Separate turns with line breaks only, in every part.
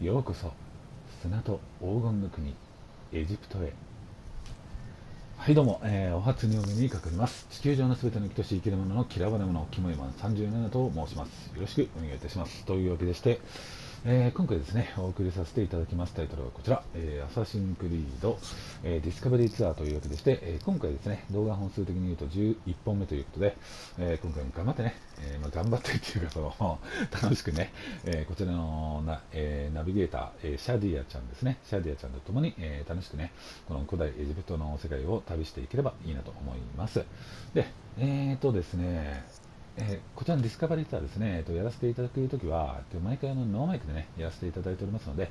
ようこそ砂と黄金の国エジプトへ。はいどうも、お初にお目にかかります。地球上のすべての生とし生きるものの嫌われ者キモイマン37と申します。よろしくお願いいたします。というわけでして、今回ですねお送りさせていただきます。タイトルはこちら、アサシンクリード、ディスカバリーツアーというわけでして、今回ですね動画本数的に言うと11本目ということで、今回も頑張ってね、頑張ってっていうか楽しくね、こちらのナビゲーター、シャディアちゃんですね、シャディアちゃんとともに、楽しくねこの古代エジプトの世界を旅していければいいなと思います。で、ですねこちらのディスカバリーツアーですね、やらせていただくときは、毎回ノーマイクでね、やらせていただいておりますので、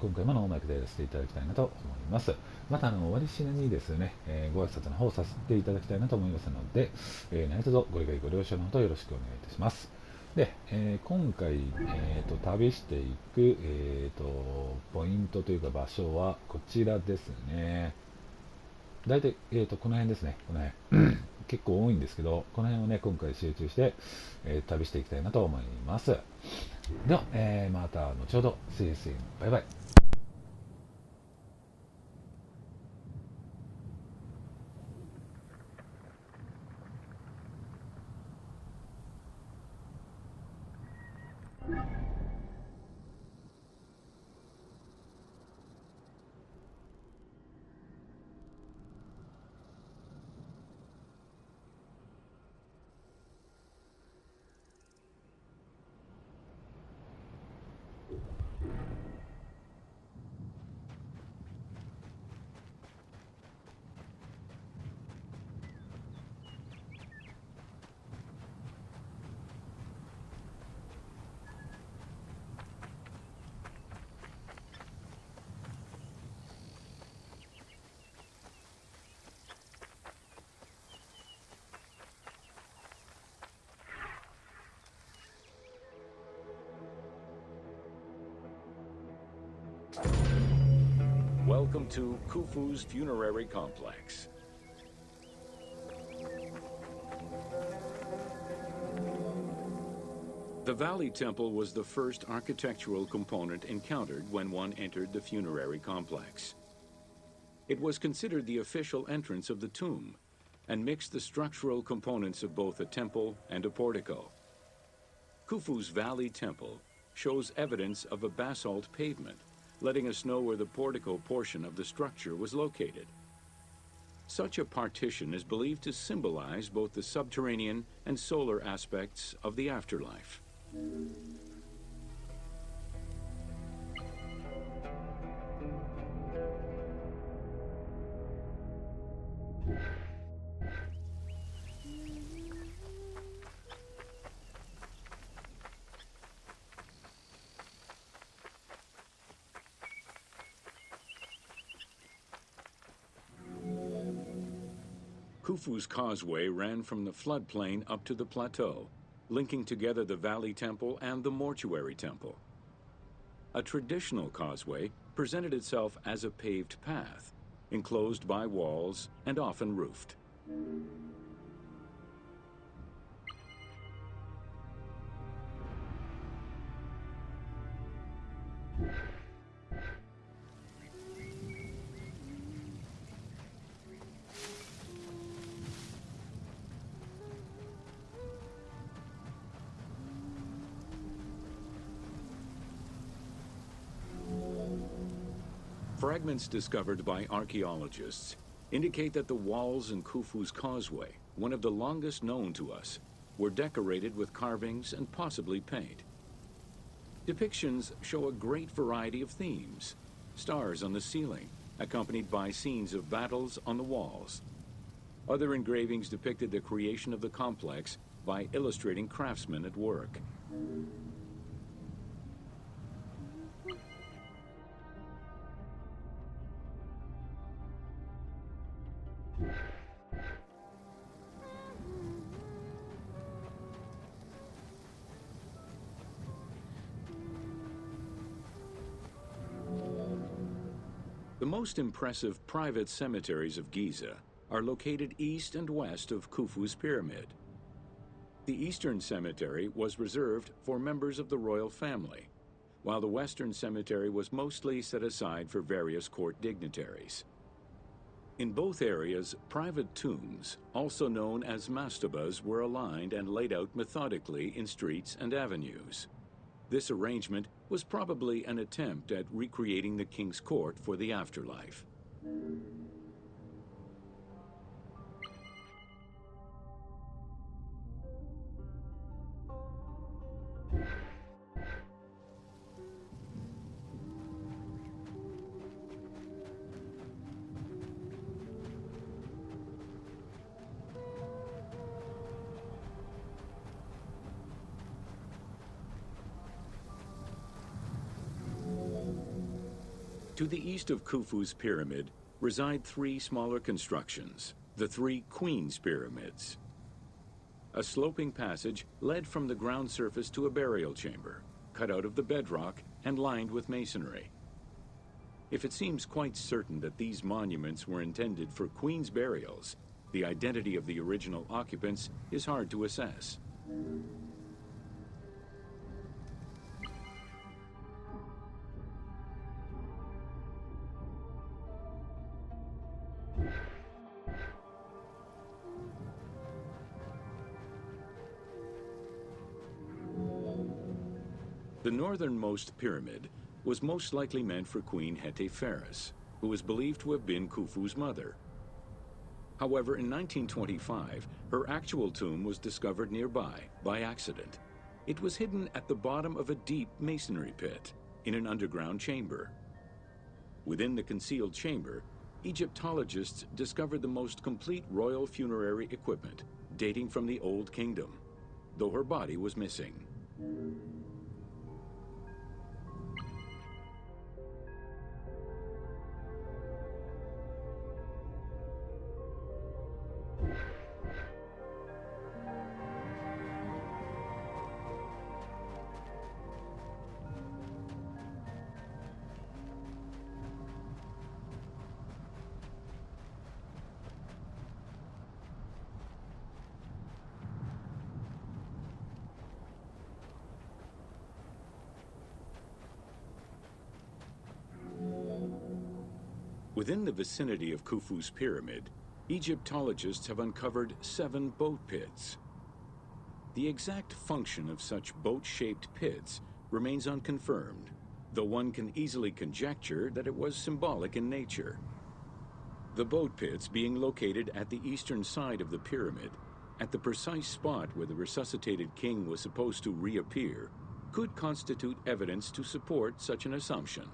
今回もノーマイクでやらせていただきたいなと思います。また、終わりしなにですね、ご挨拶の方をさせていただきたいなと思いますので、何卒ご理解ご了承のほどよろしくお願いいたします。で、今回、旅していく、ポイントというか場所はこちらですね。大体、この辺ですね、この辺。結構多いんですけど、この辺をね、今回集中して、旅していきたいなと思います。では、また後ほど、See you soon。バイバイ。
Welcome to Khufu's funerary complex. The Valley Temple was the first architectural component encountered when one entered the funerary complex. It was considered the official entrance of the tomb and mixed the structural components of both a temple and a portico. Khufu's Valley Temple shows evidence of a basalt pavement, letting us know where the portico portion of the structure was located. Such a partition is believed to symbolize both the subterranean and solar aspects of the afterlife. Khufu's causeway ran from the floodplain up to the plateau, linking together the Valley Temple and the Mortuary Temple. A traditional causeway presented itself as a paved path, enclosed by walls and often roofed. Fragments discovered by archaeologists indicate that the walls in Khufu's causeway, one of the longest known to us, were decorated with carvings and possibly paint. Depictions show a great variety of themes: stars on the ceiling, accompanied by scenes of battles on the walls. Other engravings depicted the creation of the complex by illustrating craftsmen at work. The most impressive private cemeteries of Giza are located east and west of Khufu's pyramid. The Eastern Cemetery was reserved for members of the royal family. while the western cemetery was mostly set aside for various court dignitaries. In both areas, private tombs, also known as mastabas, were aligned and laid out methodically in streets and avenues. This arrangement was probably an attempt at recreating the king's court for the afterlife. To the east of Khufu's pyramid reside three smaller constructions, the three Queen's Pyramids. A sloping passage led from the ground surface to a burial chamber, cut out of the bedrock and lined with masonry. If it seems quite certain that these monuments were intended for Queen's burials, the identity of the original occupants is hard to assess. The northernmost pyramid was most likely meant for Queen Hetepheres, who is believed to have been Khufu's mother. However, in 1925, her actual tomb was discovered nearby by accident. It was hidden at the bottom of a deep masonry pit in an underground chamber. Within the concealed chamber, Egyptologists discovered the most complete royal funerary equipment, dating from the Old Kingdom, though her body was missing. Within the vicinity of Khufu's pyramid, Egyptologists have uncovered 7 boat pits. The exact function of such boat-shaped pits remains unconfirmed, though one can easily conjecture that it was symbolic in nature. The boat pits being located at the eastern side of the pyramid, at the precise spot where the resuscitated king was supposed to reappear, could constitute evidence to support such an assumption.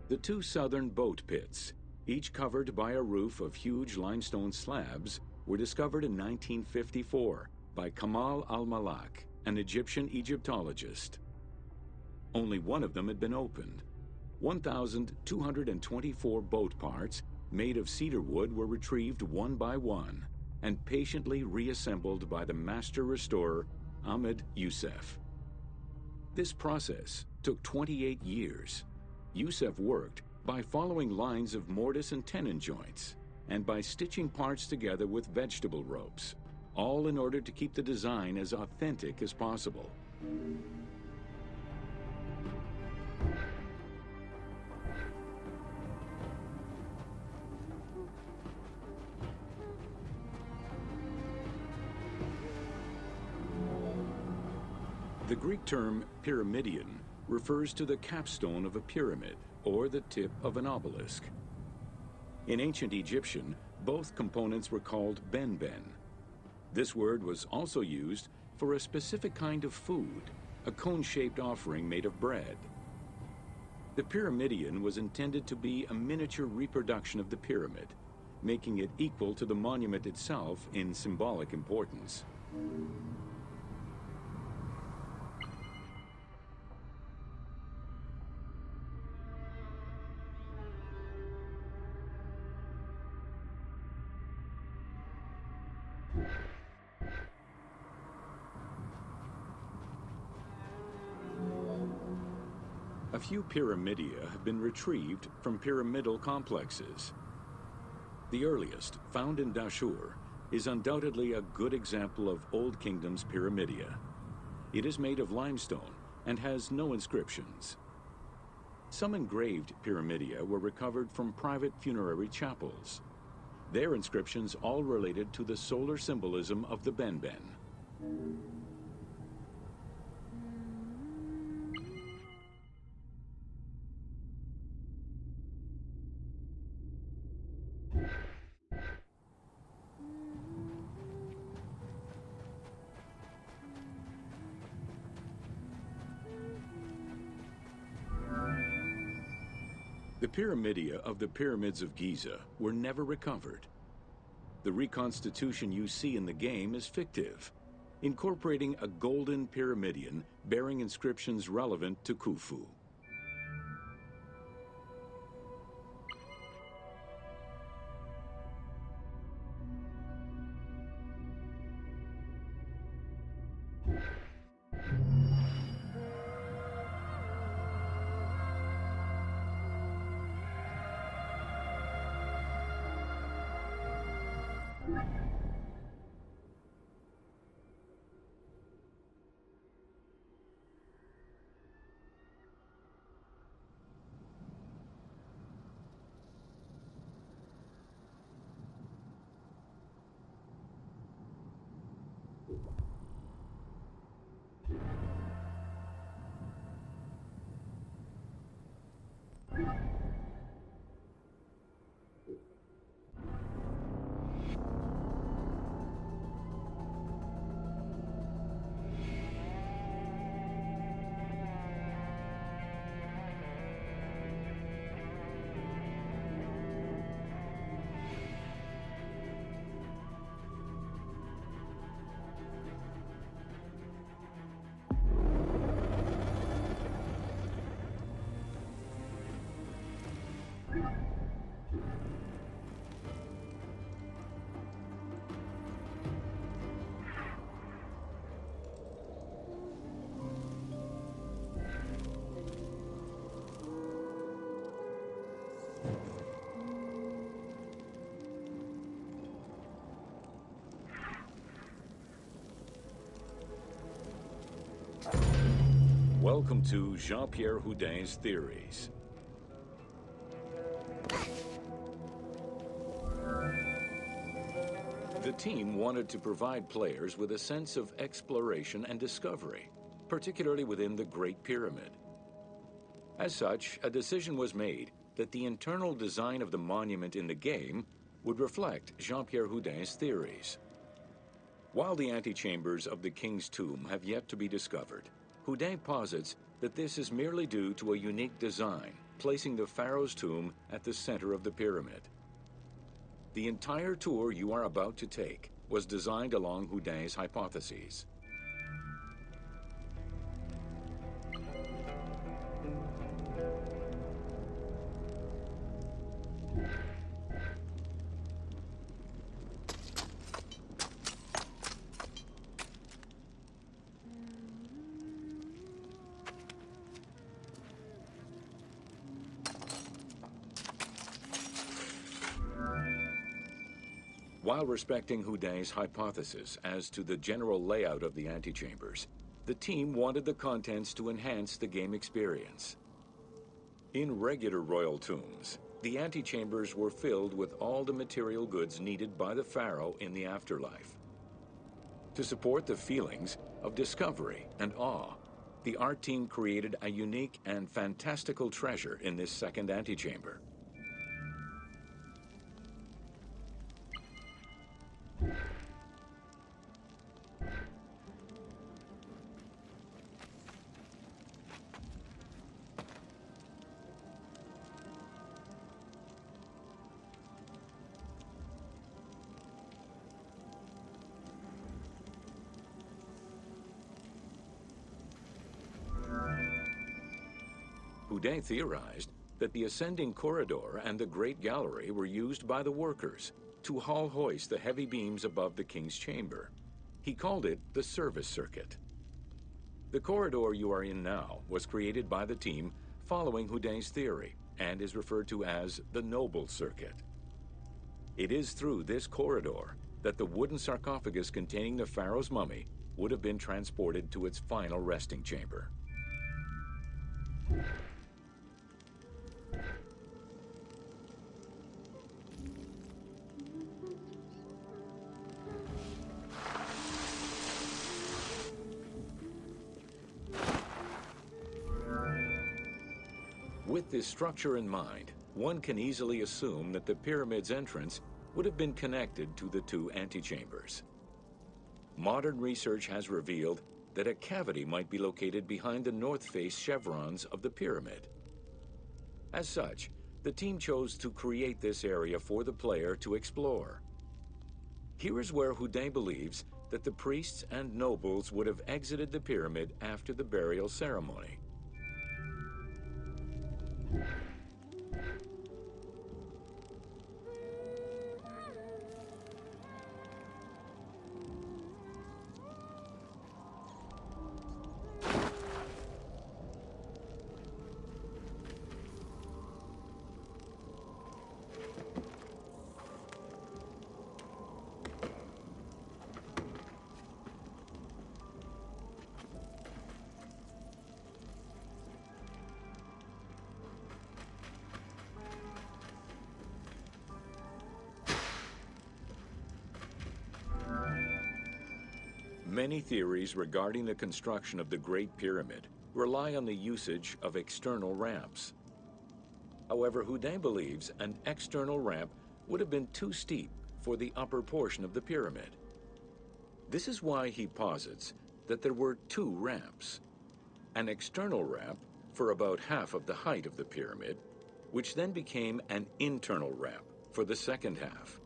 The 2 southern boat pits, each covered by a roof of huge limestone slabs, were discovered in 1954 by Kamal al-Malak, an Egyptian Egyptologist. Only one of them had been opened. 1,224 boat parts made of cedar wood were retrieved one by one and patiently reassembled by the master restorer Ahmed Youssef. This process took 28 years. Youssef worked by following lines of mortise and tenon joints and by stitching parts together with vegetable ropes, all in order to keep the design as authentic as possible. The Greek term pyramidion refers to the capstone of a pyramid or the tip of an obelisk. In ancient Egyptian, both components were called ben-ben. This word was also used for a specific kind of food, a cone-shaped offering made of bread. The pyramidion was intended to be a miniature reproduction of the pyramid, making it equal to the monument itself in symbolic importance. A few pyramidia have been retrieved from pyramidal complexes. The earliest, found in Dashur, is undoubtedly a good example of Old Kingdom's pyramidia. It is made of limestone and has no inscriptions. Some engraved pyramidia were recovered from private funerary chapels. Their inscriptions all related to the solar symbolism of the Benben. The pyramidia of the pyramids of Giza were never recovered. The reconstitution you see in the game is fictive, incorporating a golden pyramidion bearing inscriptions relevant to Khufu. Welcome to Jean-Pierre Houdin's Theories. The team wanted to provide players with a sense of exploration and discovery, particularly within the Great Pyramid. As such, a decision was made that the internal design of the monument in the game would reflect Jean-Pierre Houdin's theories. While the antechambers of the King's Tomb have yet to be discovered, Houdin posits that this is merely due to a unique design, placing the pharaoh's tomb at the center of the pyramid. The entire tour you are about to take was designed along Houdin's hypotheses. While respecting Houdin's hypothesis as to the general layout of the antechambers, the team wanted the contents to enhance the game experience. In regular royal tombs, the antechambers were filled with all the material goods needed by the pharaoh in the afterlife. To support the feelings of discovery and awe, the art team created a unique and fantastical treasure in this second antechamber. Houdin theorized that the ascending corridor and the Great Gallery were used by the workers to haul hoist the heavy beams above the king's chamber. He called it the service circuit. The corridor you are in now was created by the team following Houdin's theory and is referred to as the Noble Circuit. It is through this corridor that the wooden sarcophagus containing the pharaoh's mummy would have been transported to its final resting chamber. With this structure in mind, one can easily assume that the pyramid's entrance would have been connected to the two antechambers. Modern research has revealed that a cavity might be located behind the north face chevrons of the pyramid. As such, the team chose to create this area for the player to explore. Here is where Houdin believes that the priests and nobles would have exited the pyramid after the burial ceremony. Many theories regarding the construction of the Great Pyramid rely on the usage of external ramps. However, Houdin believes an external ramp would have been too steep for the upper portion of the pyramid. This is why he posits that there were two ramps. An external ramp for about half of the height of the pyramid, which then became an internal ramp for the second half.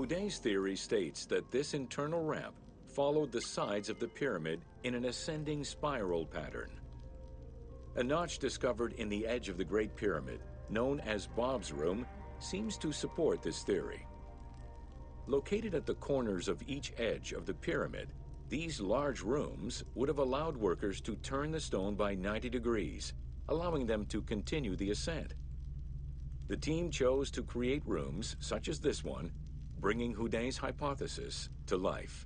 Houdin's theory states that this internal ramp followed the sides of the pyramid in an ascending spiral pattern. A notch discovered in the edge of the Great Pyramid, known as Bob's Room, seems to support this theory. Located at the corners of each edge of the pyramid, these large rooms would have allowed workers to turn the stone by 90 degrees, allowing them to continue the ascent. The team chose to create rooms such as this one, bringing Houdin's hypothesis to life.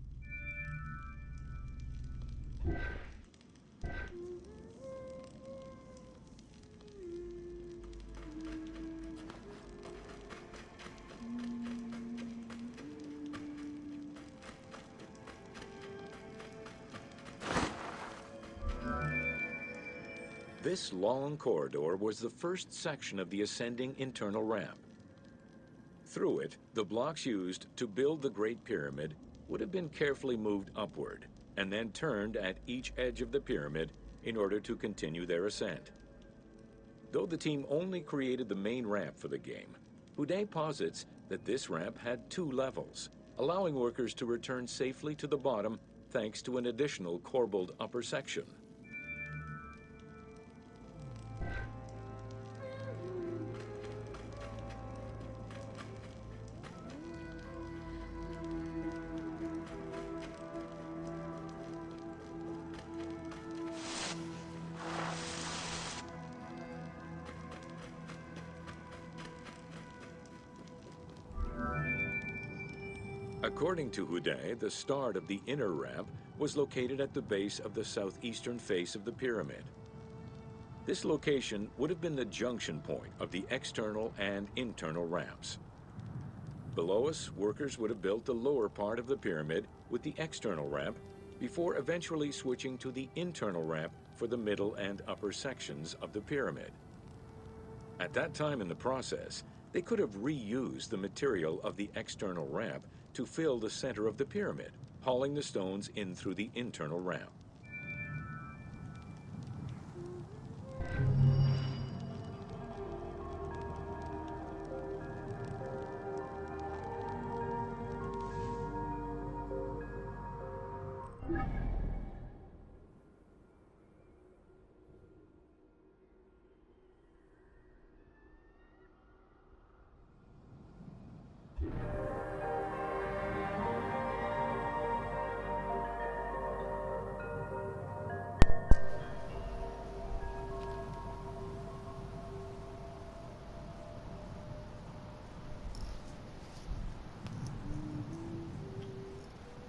This long corridor was the first section of the ascending internal ramp. Through it, the blocks used to build the Great Pyramid would have been carefully moved upward and then turned at each edge of the pyramid in order to continue their ascent. Though the team only created the main ramp for the game, Houdin posits that this ramp had two levels, allowing workers to return safely to the bottom thanks to an additional corbelled upper section. According to Houdin, the start of the inner ramp was located at the base of the southeastern face of the pyramid. This location would have been the junction point of the external and internal ramps. Below us, workers would have built the lower part of the pyramid with the external ramp before eventually switching to the internal ramp for the middle and upper sections of the pyramid. At that time in the process, they could have reused the material of the external ramp to fill the center of the pyramid, hauling the stones in through the internal ramp.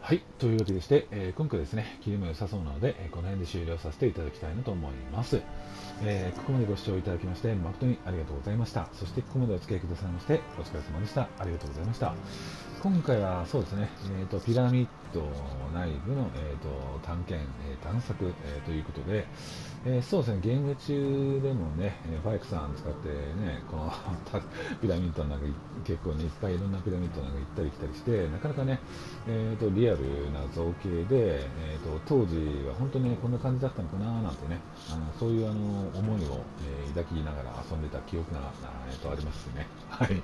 はい、というわけでして、今回ですね、切りも良さそうなので、この辺で終了させていただきたいなと思います。ここまでご視聴いただきまして、誠にありがとうございました。そして、ここまでお付き合いくださいまして、お疲れ様でした。ありがとうございました。今回はそうですね、ピラミッド内部の、探検、探索、ということで、そうですね、ゲーム中でもね、バイクさん使ってね、このピラミッドの中、結構ね、いっぱいいろんなピラミッドの中行ったり来たりして、なかなかね、リアルな造形で、当時は本当に、ね、こんな感じだったのかななんてね、そういう思いを、抱きながら遊んでた記憶が、ありますね。はい。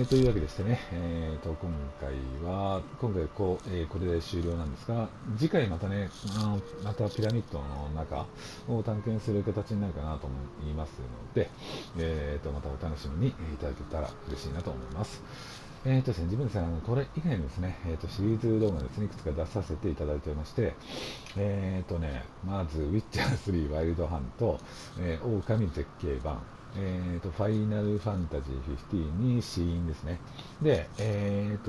というわけでしてね、今回これで終了なんですが、次回またね、またピラミッドの中を探検する形になるかなと思いますので、またお楽しみにいただけたら嬉しいなと思います。ですね、自分ですね、これ以外にですね、シリーズ動画ですね、いくつか出させていただいておりまして、まず、ウィッチャー3ワイルドハント、狼絶景版、ファイナルファンタジー15に死因ですね。で、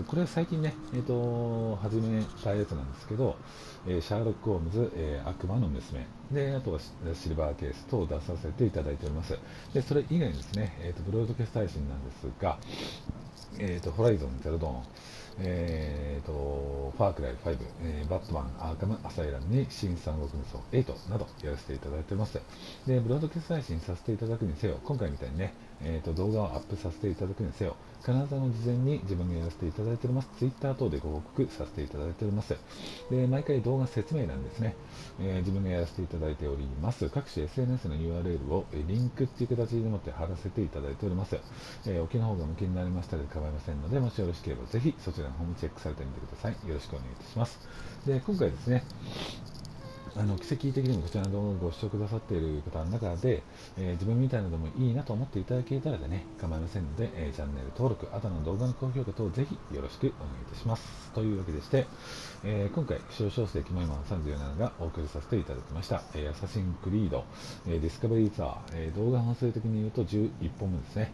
これは最近ね、始めたやつなんですけど、シャーロック・ホームズ、悪魔の娘。で、あとはシルバーケース等を出させていただいております。で、それ以外にですね、ブロードキャスト配信なんですが、ホライゾンゼロドーン、ファークライ5、バットマン、アーカム、アサイラムに新三国無双8などやらせていただいております。で、ブロードキャスト配信させていただくにせよ、今回みたいにね、動画をアップさせていただくにせよ、必ず事前に自分がやらせていただいております、Twitter 等でご報告させていただいております。で、毎回動画説明欄ですね、自分がやらせていただいております、各種 SNS の URL をリンクっていう形でもって貼らせていただいております。お気の方が向きになりましたら構いませんので、もしよろしければぜひそちらの方もチェックされてみてください。よろしくお願いいたします。で、今回ですね、奇跡的にもこちらの動画をご視聴くださっている方の中で、自分みたいなのもいいなと思っていただけたらでね、構いませんので、チャンネル登録、あとの動画の高評価等ぜひよろしくお願いいたします。というわけでして、今回、少々世紀も今37がお送りさせていただきました、アサシンクリード、ディスカバリーツアー、動画本数的に言うと11本目ですね、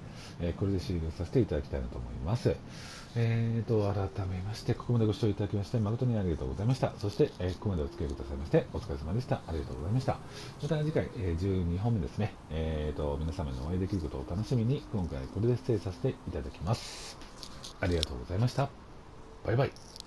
これで終了させていただきたいなと思います。改めまして、ここまでご視聴いただきまして、誠にありがとうございました。そして、ここまでお付き合いくださいまして、お疲れ様でした。ありがとうございました。また次回、12本目ですね、皆様にお会いできることを楽しみに、今回これで失礼させていただきます。ありがとうございました。バイバイ。